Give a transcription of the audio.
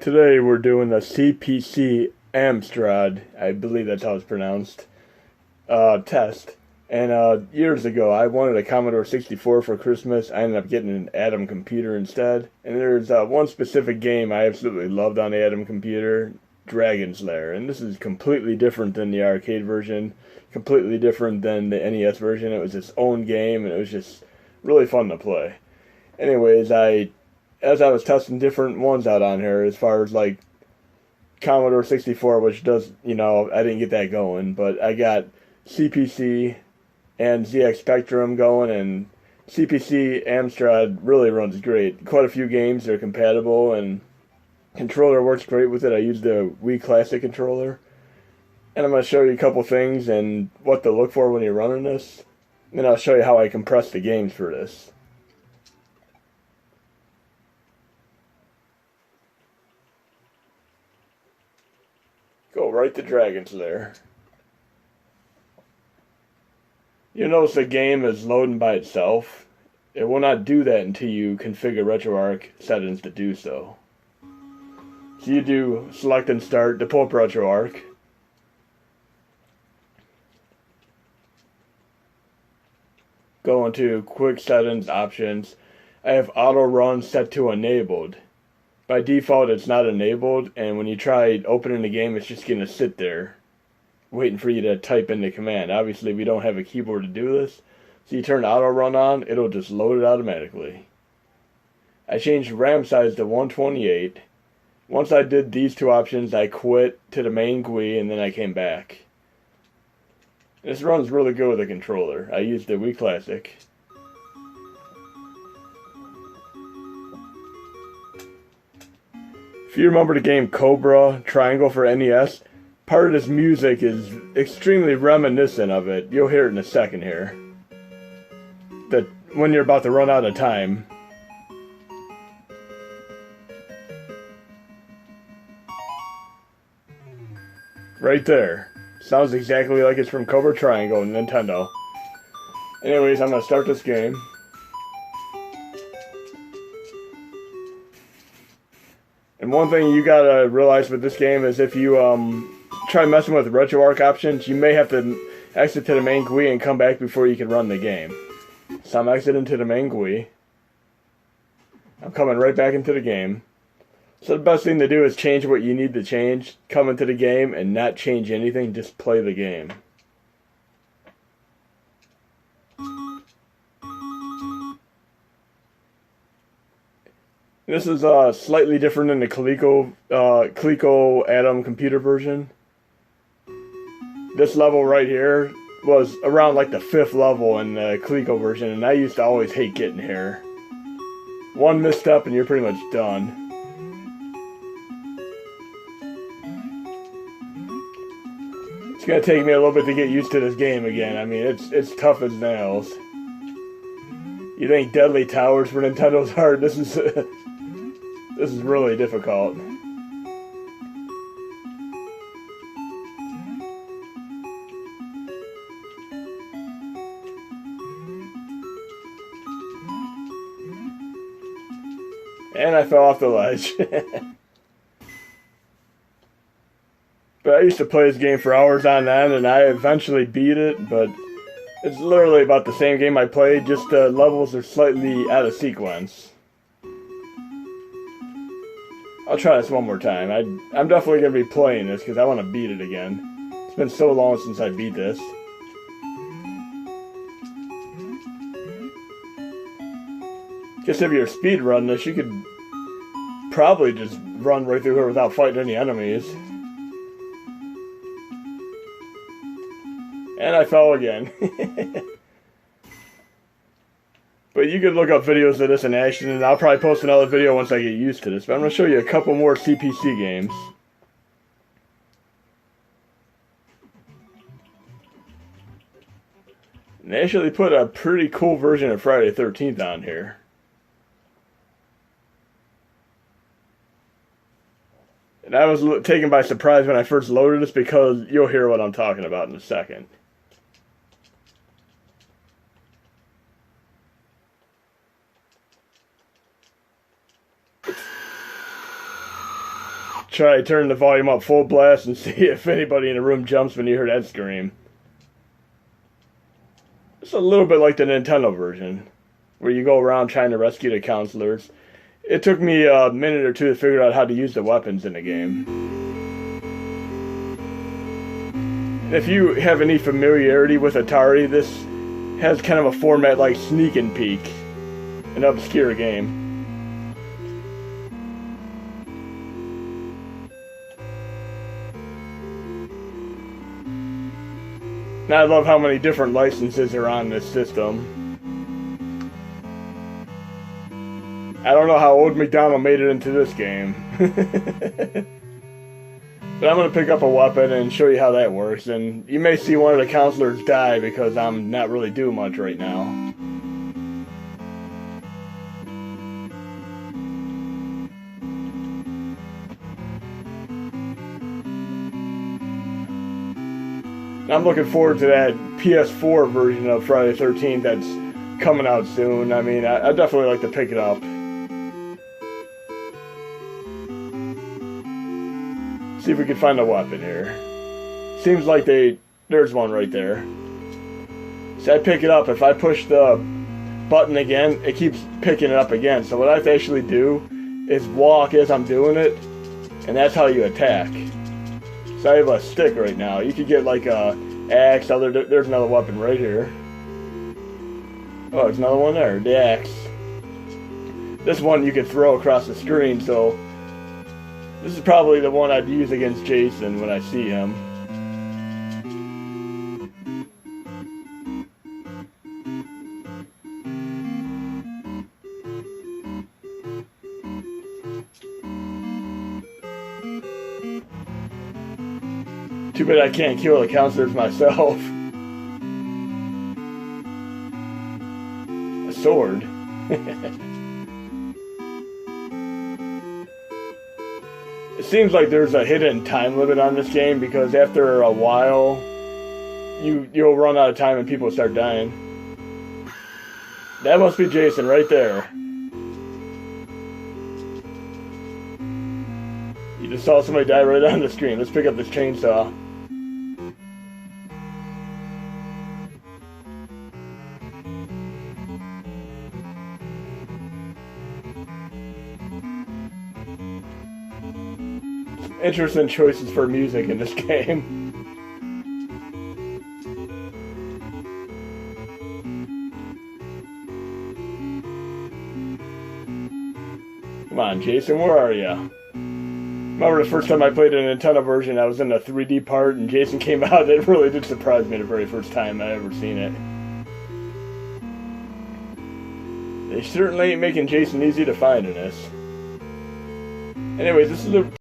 Today we're doing the CPC Amstrad, I believe that's how it's pronounced, test. And years ago I wanted a Commodore 64 for Christmas. I ended up getting an Atom computer instead. And there's one specific game I absolutely loved on the Atom computer, Dragon's Lair. And this is completely different than the arcade version, completely different than the NES version. It was its own game and it was just really fun to play. Anyways, as I was testing different ones out on here, as far as like Commodore 64, which does, I didn't get that going, but I got CPC and ZX Spectrum going, and CPC Amstrad really runs great. Quite a few games are compatible, and controller works great with it. I use the Wii Classic controller, and I'm going to show you a couple things and what to look for when you're running this. And then I'll show you how I compress the games for this. Go right to Dragon's Lair. You'll notice the game is loading by itself. It will not do that until you configure Retroarch Settings to do so. So you do select and start to pull up Retroarch. Go into Quick Settings Options. I have Auto Run set to Enabled. By default, it's not enabled, and when you try opening the game, it's just going to sit there, waiting for you to type in the command. Obviously, we don't have a keyboard to do this, so you turn auto run on, it'll just load it automatically. I changed RAM size to 128. Once I did these two options, I quit to the main GUI, and then I came back. This runs really good with a controller. I used the Wii Classic. If you remember the game Cobra Triangle for NES, part of this music is extremely reminiscent of it. You'll hear it in a second here. That when you're about to run out of time. Right there. Sounds exactly like it's from Cobra Triangle and Nintendo. Anyways, I'm going to start this game. And one thing you gotta realize with this game is if you try messing with RetroArch options, you may have to exit to the main GUI and come back before you can run the game. So I'm exiting to the main GUI. I'm coming right back into the game. So the best thing to do is change what you need to change, come into the game, and not change anything, just play the game. This is slightly different than the Coleco Atom computer version. This level right here was around like the 5th level in the Coleco version, and I used to always hate getting here. One misstep and you're pretty much done. It's gonna take me a little bit to get used to this game again. I mean, it's tough as nails. You think Deadly Towers for Nintendo's hard? This is really difficult. And I fell off the ledge. But I used to play this game for hours on end, and I eventually beat it, but it's literally about the same game I played, just the levels are slightly out of sequence. I'll try this one more time. I'm definitely going to be playing this because I want to beat it again. It's been so long since I beat this. Guess if you're speed running this, you could probably just run right through here without fighting any enemies. And I fell again. But you could look up videos of this in action, and I'll probably post another video once I get used to this. But I'm going to show you a couple more CPC games. And they actually put a pretty cool version of Friday the 13th on here. And I was taken by surprise when I first loaded this because you'll hear what I'm talking about in a second. try turning the volume up full blast and see if anybody in the room jumps when you hear that scream. It's a little bit like the Nintendo version, where you go around trying to rescue the counselors. It took me a minute or two to figure out how to use the weapons in the game. If you have any familiarity with Atari, this has kind of a format like Sneak and Peek, an obscure game. And I love how many different licenses are on this system. I don't know how Old MacDonald made it into this game. But I'm going to pick up a weapon and show you how that works. And you may see one of the counselors die because I'm not really doing much right now. I'm looking forward to that PS4 version of Friday the 13th that's coming out soon. I mean, I'd definitely like to pick it up. See if we can find a weapon here. Seems like there's one right there. So I pick it up. If I push the button again, it keeps picking it up again. So what I have to actually do is walk as I'm doing it, and that's how you attack. So I have a stick right now. You could get like a axe. There's another weapon right here. Oh, there's another one there. The axe. This one you can throw across the screen, so this is probably the one I'd use against Jason when I see him. Too bad I can't kill the counselors myself. A sword. It seems like there's a hidden time limit on this game because after a while, you'll run out of time and people start dying. That must be Jason right there. You just saw somebody die right on the screen. Let's pick up this chainsaw. Interesting choices for music in this game. Come on, Jason, where are you? Remember the first time I played a Nintendo version, I was in the 3D part, and Jason came out. It really did surprise me the very first time I ever seen it. They certainly ain't making Jason easy to find in this. Anyways, this is a